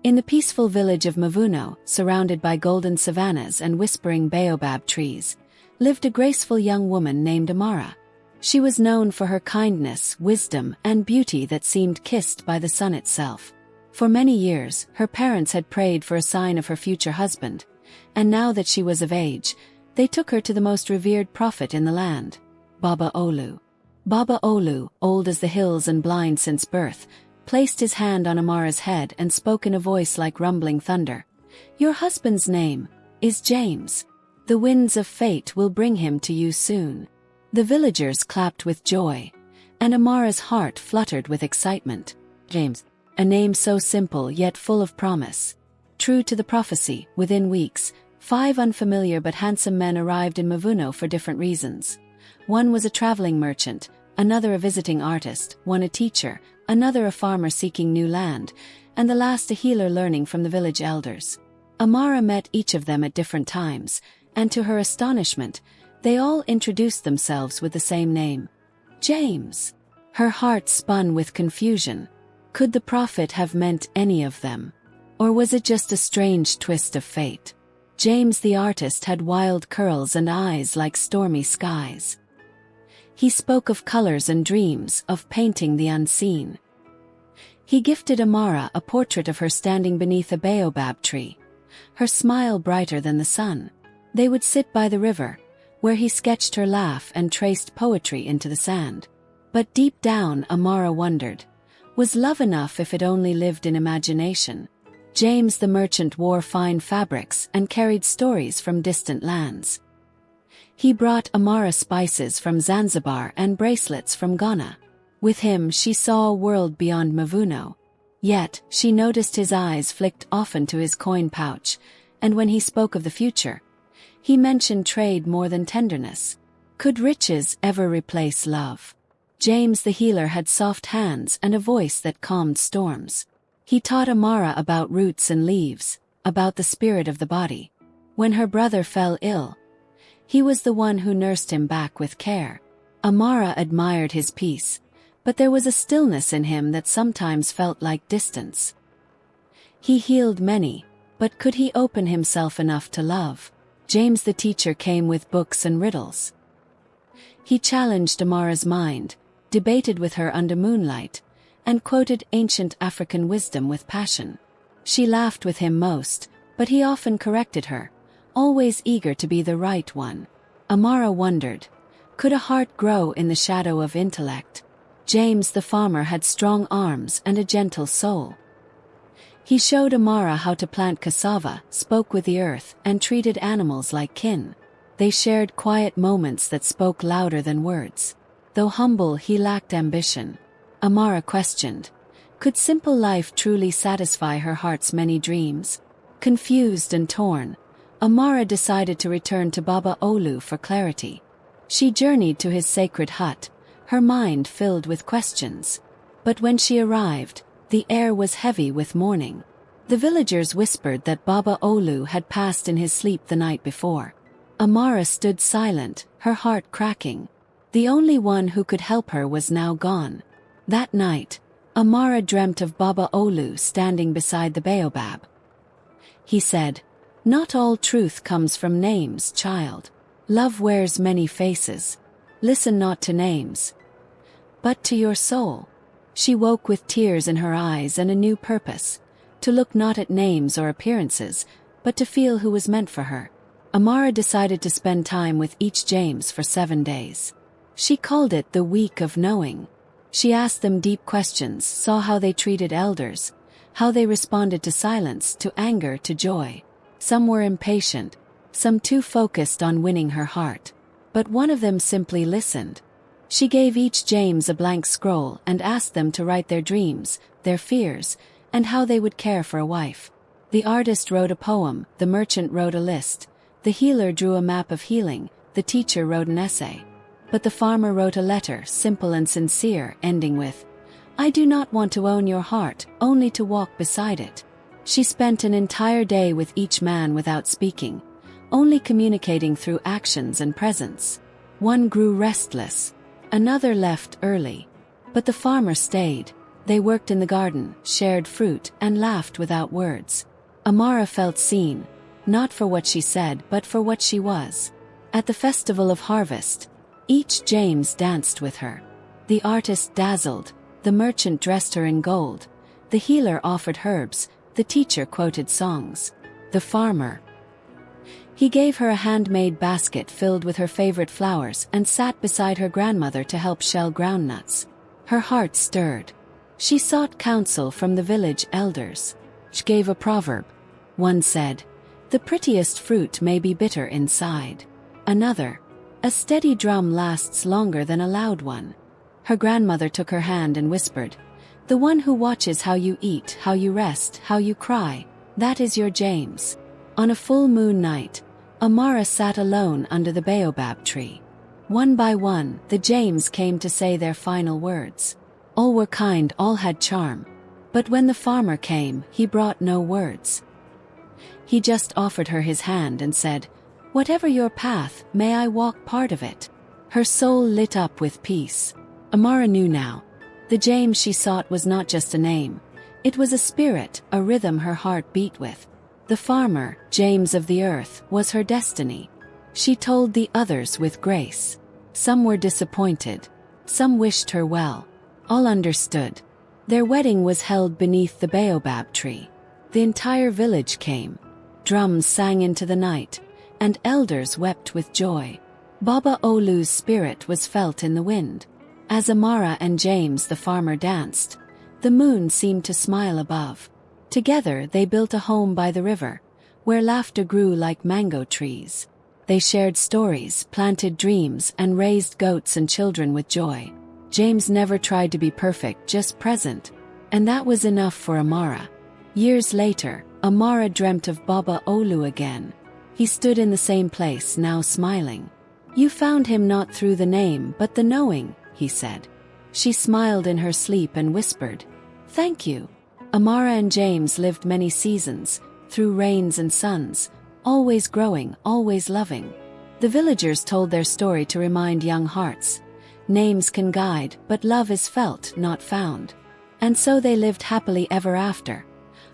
In the peaceful village of Mavuno, surrounded by golden savannas and whispering baobab trees, lived a graceful young woman named Amara. She was known for her kindness, wisdom, and beauty that seemed kissed by the sun itself. For many years, her parents had prayed for a sign of her future husband, and now that she was of age, they took her to the most revered prophet in the land, Baba Olu. Baba Olu, old as the hills and blind since birth, placed his hand on Amara's head and spoke in a voice like rumbling thunder. "Your husband's name is James. The winds of fate will bring him to you soon." The villagers clapped with joy, and Amara's heart fluttered with excitement. James, a name so simple yet full of promise. True to the prophecy, within weeks, 5 unfamiliar but handsome men arrived in Mavuno for different reasons. One was a traveling merchant, another a visiting artist, one a teacher, another a farmer seeking new land, and the last a healer learning from the village elders. Amara met each of them at different times, and to her astonishment, they all introduced themselves with the same name, James. Her heart spun with confusion. Could the prophet have meant any of them? Or was it just a strange twist of fate? James the artist had wild curls and eyes like stormy skies. He spoke of colors and dreams, of painting the unseen. He gifted Amara a portrait of her standing beneath a baobab tree, her smile brighter than the sun. They would sit by the river, where he sketched her laugh and traced poetry into the sand. But deep down, Amara wondered, was love enough if it only lived in imagination? James the merchant wore fine fabrics and carried stories from distant lands. He brought Amara spices from Zanzibar and bracelets from Ghana. With him she saw a world beyond Mavuno. Yet, she noticed his eyes flicked often to his coin pouch, and when he spoke of the future, he mentioned trade more than tenderness. Could riches ever replace love? James the healer had soft hands and a voice that calmed storms. He taught Amara about roots and leaves, about the spirit of the body. When her brother fell ill, he was the one who nursed him back with care. Amara admired his peace, but there was a stillness in him that sometimes felt like distance. He healed many, but could he open himself enough to love? James the teacher came with books and riddles. He challenged Amara's mind, debated with her under moonlight, and quoted ancient African wisdom with passion. She laughed with him most, but he often corrected her, always eager to be the right one. Amara wondered, could a heart grow in the shadow of intellect? James the farmer had strong arms and a gentle soul. He showed Amara how to plant cassava, spoke with the earth, and treated animals like kin. They shared quiet moments that spoke louder than words. Though humble, he lacked ambition. Amara questioned, could simple life truly satisfy her heart's many dreams? Confused and torn, Amara decided to return to Baba Olu for clarity. She journeyed to his sacred hut, her mind filled with questions. But when she arrived, the air was heavy with mourning. The villagers whispered that Baba Olu had passed in his sleep the night before. Amara stood silent, her heart cracking. The only one who could help her was now gone. That night, Amara dreamt of Baba Olu standing beside the baobab. He said, "Not all truth comes from names, child. Love wears many faces. Listen not to names, but to your soul." She woke with tears in her eyes and a new purpose, to look not at names or appearances, but to feel who was meant for her. Amara decided to spend time with each James for 7 days. She called it the Week of Knowing. She asked them deep questions, saw how they treated elders, how they responded to silence, to anger, to joy. Some were impatient, some too focused on winning her heart. But one of them simply listened. She gave each James a blank scroll and asked them to write their dreams, their fears, and how they would care for a wife. The artist wrote a poem, the merchant wrote a list, the healer drew a map of healing, the teacher wrote an essay. But the farmer wrote a letter, simple and sincere, ending with, "I do not want to own your heart, only to walk beside it." She spent an entire day with each man without speaking, only communicating through actions and presence. One grew restless, another left early, but the farmer stayed. They worked in the garden, shared fruit, and laughed without words. Amara felt seen, not for what she said but for what she was. At the festival of harvest, each James danced with her. The artist dazzled, the merchant dressed her in gold, the healer offered herbs, the teacher quoted songs. The farmer, he gave her a handmade basket filled with her favorite flowers and sat beside her grandmother to help shell groundnuts. Her heart stirred. She sought counsel from the village elders. She gave a proverb. One said, "The prettiest fruit may be bitter inside." Another, "A steady drum lasts longer than a loud one." Her grandmother took her hand and whispered, "The one who watches how you eat, how you rest, how you cry, that is your James." On a full moon night, Amara sat alone under the baobab tree. One by one, the James came to say their final words. All were kind, all had charm. But when the farmer came, he brought no words. He just offered her his hand and said, "Whatever your path, may I walk part of it." Her soul lit up with peace. Amara knew now. The James she sought was not just a name. It was a spirit, a rhythm her heart beat with. The farmer, James of the earth, was her destiny. She told the others with grace. Some were disappointed. Some wished her well. All understood. Their wedding was held beneath the baobab tree. The entire village came. Drums sang into the night, and elders wept with joy. Baba Olu's spirit was felt in the wind. As Amara and James the farmer danced, the moon seemed to smile above. Together they built a home by the river, where laughter grew like mango trees. They shared stories, planted dreams, and raised goats and children with joy. James never tried to be perfect, just present, and that was enough for Amara. Years later, Amara dreamt of Baba Olu again. He stood in the same place, now smiling. "You found him not through the name but the knowing," he said. She smiled in her sleep and whispered, "Thank you." Amara and James lived many seasons, through rains and suns, always growing, always loving. The villagers told their story to remind young hearts. Names can guide, but love is felt, not found. And so they lived happily ever after,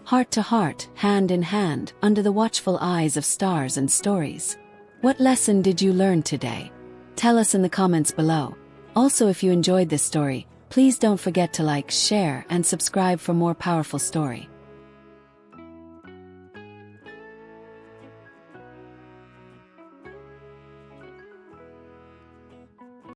heart to heart, hand in hand, under the watchful eyes of stars and stories. What lesson did you learn today? Tell us in the comments below. Also, if you enjoyed this story, please don't forget to like, share, and subscribe for more powerful story.